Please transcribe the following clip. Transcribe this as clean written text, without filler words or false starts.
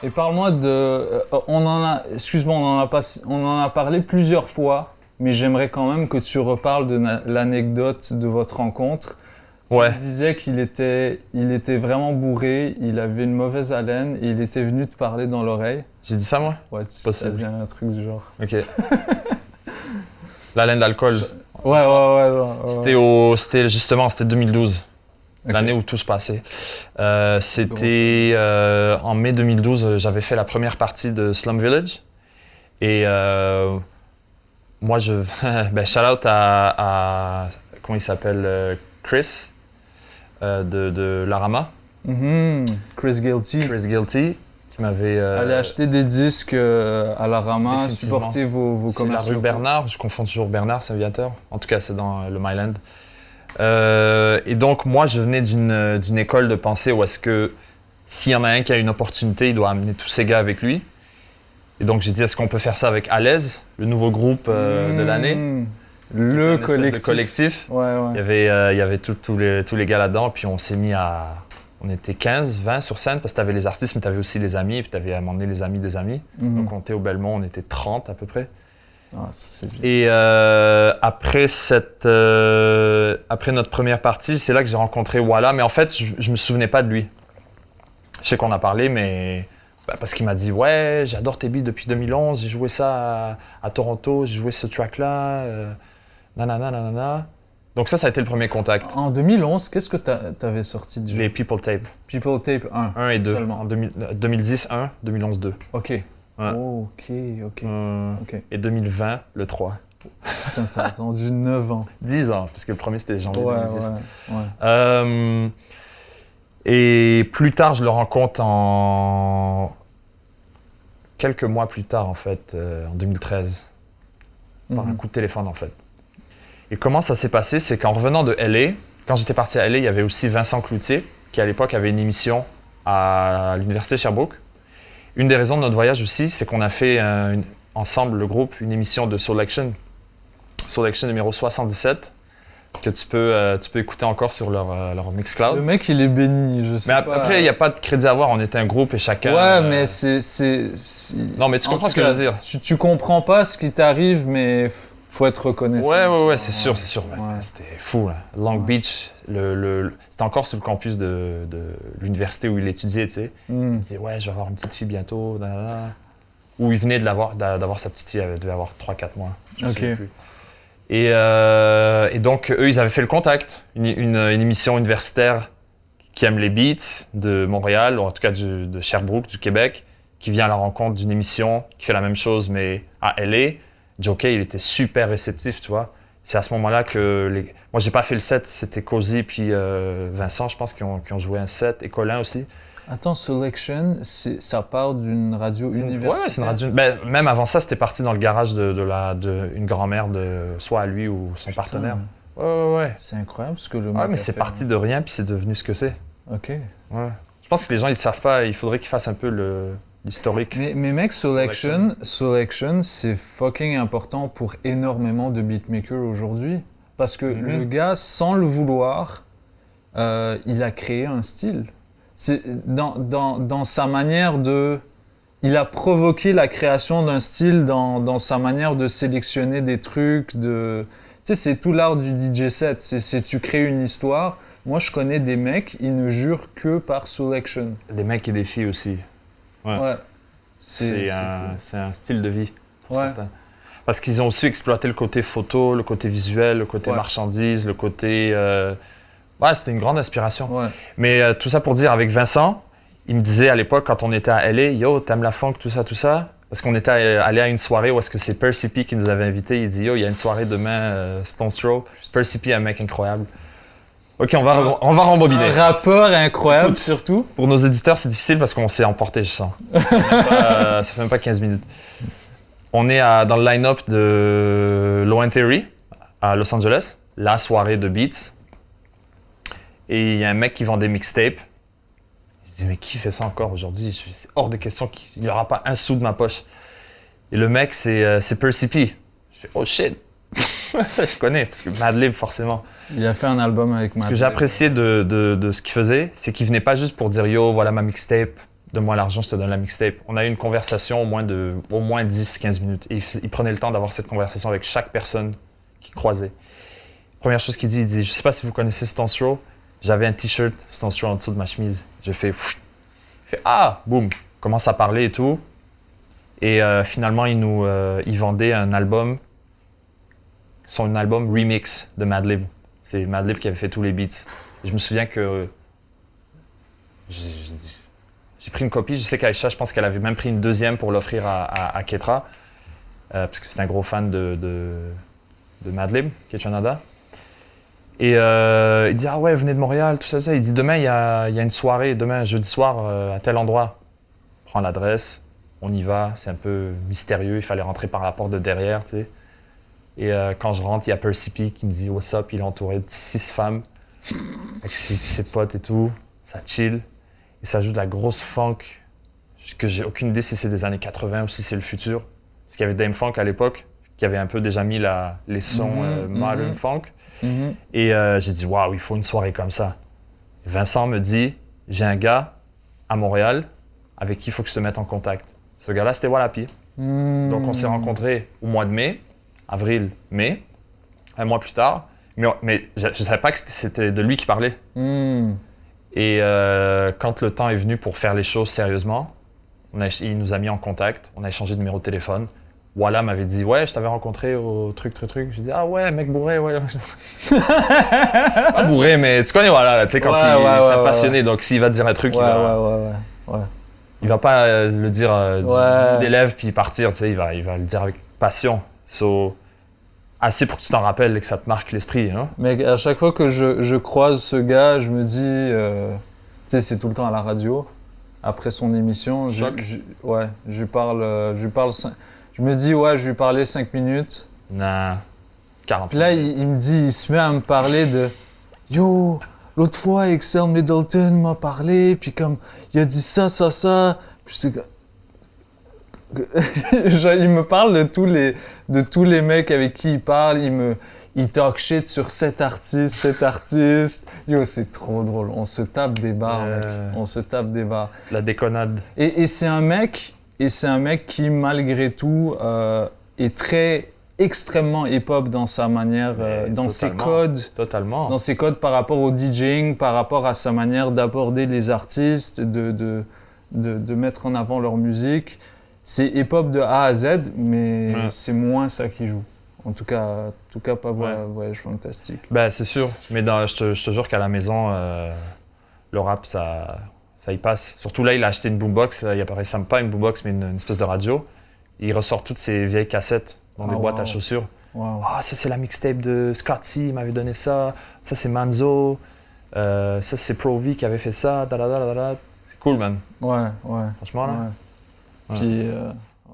Et parle-moi de... excuse-moi, on en a parlé plusieurs fois, mais j'aimerais quand même que tu reparles de l'anecdote de votre rencontre. Tu me disais qu'il était vraiment bourré, il avait une mauvaise haleine et il était venu te parler dans l'oreille. J'ai dit ça, moi? Ouais, tu as dit un truc du genre. Ok. L'haleine d'alcool. Ouais. C'était 2012. Okay. L'année où tout se passait. C'était en mai 2012, j'avais fait la première partie de Slum Village. Et moi, shout out à comment il s'appelle? Chris de Larama. Chris Guilty. Qui m'avait... Allez acheter des disques à Larama, supporter vos commerces. C'est la rue Bernard, je confonds toujours Bernard, Saint-Viateur. En tout cas, c'est dans le Myland. Et donc, moi, je venais d'une école de pensée où est-ce que s'il y en a un qui a une opportunité, il doit amener tous ses gars avec lui. Et donc, j'ai dit, est-ce qu'on peut faire ça avec Alaise, le nouveau groupe de l'année? Le collectif. Ouais. Il y avait tous les gars là-dedans, puis on s'est mis à... On était 15, 20 sur scène, parce que tu avais les artistes, mais tu avais aussi les amis, puis tu avais à un moment donné les amis des amis. Donc, on était au Belmont, on était 30 à peu près. Ah, ça, c'est bien. Et après notre première partie, c'est là que j'ai rencontré Walla. Mais en fait, je me souvenais pas de lui. Je sais qu'on a parlé, mais parce qu'il m'a dit « Ouais, j'adore tes beats depuis 2011, j'ai joué ça à Toronto, j'ai joué ce track-là, nanana. » Donc ça a été le premier contact. En 2011, qu'est-ce que t'avais sorti déjà? Les People Tape. People Tape 1. 1 et 2. Seulement. En 2010, 1, 2011, 2. Ok. Ouais. Oh, ok. Et 2020, le 3. Putain, t'as attendu 9 ans. 10 ans, parce que le premier c'était janvier 2010. Ouais. Et plus tard, je le rencontre quelques mois plus tard, en fait, en 2013, par un coup de téléphone, en fait. Et comment ça s'est passé, c'est qu'en revenant de LA, quand j'étais parti à LA, il y avait aussi Vincent Cloutier, qui à l'époque avait une émission à l'université Sherbrooke. Une des raisons de notre voyage aussi, c'est qu'on a fait ensemble, le groupe, une émission de Soulection numéro 77, que tu peux écouter encore sur leur Mixcloud. Le mec, il est béni, je sais pas. Mais après, il n'y a pas de crédit à avoir, on était un groupe et chacun... Ouais, mais c'est... Non, mais tu comprends ce que je veux dire. Tu comprends pas ce qui t'arrive, mais faut être reconnaissant. Ouais, c'est sûr. Ouais. C'était fou, là. Long Beach, c'était encore sur le campus de l'université où il étudiait, tu sais. Il me disait, ouais, je vais avoir une petite fille bientôt, Où il venait d'avoir sa petite fille, elle devait avoir 3-4 mois. Je me souviens plus. Et donc, eux, ils avaient fait le contact, une émission universitaire qui aime les beats de Montréal, ou en tout cas de Sherbrooke, du Québec, qui vient à la rencontre d'une émission qui fait la même chose, mais à LA. Jockey, il était super réceptif, tu vois. C'est à ce moment-là que moi, j'ai pas fait le set, c'était Cozy puis Vincent, je pense, qui ont joué un set, et Colin aussi. Attends, Soulection, ça part d'une radio universitaire? Ouais, c'est une radio. Même avant ça, c'était parti dans le garage d'une grand-mère soit à lui ou son partenaire. Ouais. C'est incroyable ce que le mec mais c'est parti de rien, puis c'est devenu ce que c'est. Ok. Ouais. Je pense que les gens, ils savent pas, il faudrait qu'ils fassent un peu l'historique. Mais mec, Soulection, c'est fucking important pour énormément de beatmakers aujourd'hui. Parce que le gars, sans le vouloir, il a créé un style. C'est dans sa manière de... Il a provoqué la création d'un style dans sa manière de sélectionner des trucs, Tu sais, c'est tout l'art du DJ set. C'est tu crées une histoire. Moi, je connais des mecs, ils ne jurent que par Soulection. Des mecs et des filles aussi. Ouais. C'est un style de vie pour certains. Parce qu'ils ont aussi exploité le côté photo, le côté visuel, le côté marchandise, le côté... c'était une grande inspiration. Ouais. Mais tout ça pour dire, avec Vincent, il me disait à l'époque, quand on était à LA, « Yo, t'aimes la funk, tout ça ?» Parce qu'on était allé à une soirée où est-ce que c'est Percy P qui nous avait invités. Il dit « Yo, il y a une soirée demain, Stone's Throw. » Percy P, un mec incroyable. Ok, on va rembobiner. Un rappeur incroyable. Écoute, surtout. Pour nos éditeurs, c'est difficile parce qu'on s'est emporté, je sens. Ça fait même pas 15 minutes. On est dans le line-up de Low End Theory à Los Angeles, la soirée de beats. Et il y a un mec qui vend des mixtapes. Je dis, mais qui fait ça encore aujourd'hui? C'est hors de question qu'il n'y aura pas un sou de ma poche. Et le mec, c'est Percy P. Je fais, oh shit! Je connais, parce que Madlib, forcément. Il a fait un album avec Madlib. Ce que j'ai apprécié de ce qu'il faisait, c'est qu'il venait pas juste pour dire, yo, voilà ma mixtape, donne-moi l'argent, je te donne la mixtape. On a eu une conversation au moins 10-15 minutes. Et il prenait le temps d'avoir cette conversation avec chaque personne qu'il croisait. Première chose qu'il dit, il dit, je sais pas si vous connaissez Stones Throw, j'avais un t-shirt Stones Throw en dessous de ma chemise. Je fais, il fait, ah, boum, commence à parler et tout. Et finalement, il vendait un album, son album remix de Madlib. C'est Madlib qui avait fait tous les beats. Et je me souviens que j'ai pris une copie. Je sais qu'Aïcha, je pense qu'elle avait même pris une deuxième pour l'offrir à Ketra, parce que c'est un gros fan de Madlib, Ketchanada. Et il dit, ah ouais, venez de Montréal, tout ça, tout ça. Il dit, demain, il y a une soirée, demain, jeudi soir, à tel endroit. Prends l'adresse, on y va, c'est un peu mystérieux, il fallait rentrer par la porte de derrière, tu sais. Et quand je rentre, il y a Percy P qui me dit, what's up, il est entouré de 6 femmes, avec ses potes et tout, ça chill. Et ça joue de la grosse funk, que j'ai aucune idée si c'est des années 80 ou si c'est le futur. Parce qu'il y avait Dame Funk à l'époque, qui avait un peu déjà mis les sons modern funk. Et j'ai dit, waouh, il faut une soirée comme ça. Vincent me dit, j'ai un gars à Montréal avec qui il faut que je te mette en contact. Ce gars-là, c'était Wallapi. Donc on s'est rencontrés au mois de mai, avril, mai, un mois plus tard. Mais je ne savais pas que c'était de lui qui parlait. Et quand le temps est venu pour faire les choses sérieusement, il nous a mis en contact, on a échangé de numéro de téléphone. Walla m'avait dit, ouais, je t'avais rencontré au truc. J'ai dit, ah ouais, mec bourré, ouais. Pas bourré, mais tu connais Walla, tu sais, quand il s'est passionné, donc s'il va te dire un truc, il va pas le dire des lèvres puis partir, tu sais, il va le dire avec passion. Assez pour que tu t'en rappelles et que ça te marque l'esprit. Hein? Mais à chaque fois que je croise ce gars, je me dis, tu sais, c'est tout le temps à la radio, après son émission, je lui parle, je me dis, ouais, je lui parlais 5 minutes. Non, 40. Puis là, il se met à me parler de, yo, l'autre fois, Excel Middleton m'a parlé, puis comme, il a dit ça. Puis c'est genre, il me parle de tous les mecs avec qui il parle, il talk shit sur cet artiste. Yo, c'est trop drôle. On se tape des barres, mec. On se tape des barres. La déconnade. Et c'est un mec qui, malgré tout, est extrêmement hip-hop dans sa manière, dans ses codes. Totalement. Dans ses codes par rapport au DJing, par rapport à sa manière d'aborder les artistes, de mettre en avant leur musique. C'est hip-hop de A à Z, mais c'est moins ça qui joue. En tout cas pas Voyage Fantastique. Ben, c'est sûr, mais je te jure qu'à la maison, le rap, ça y passe. Surtout là, il a acheté une boombox, il apparaît pas une boombox, mais une espèce de radio. Il ressort toutes ses vieilles cassettes dans des boîtes à chaussures. Ah, ça c'est la mixtape de Scott C, il m'avait donné ça. Ça c'est Manzo. Ça c'est Pro V qui avait fait ça. C'est cool, man. Ouais. Franchement, là. Ouais. Puis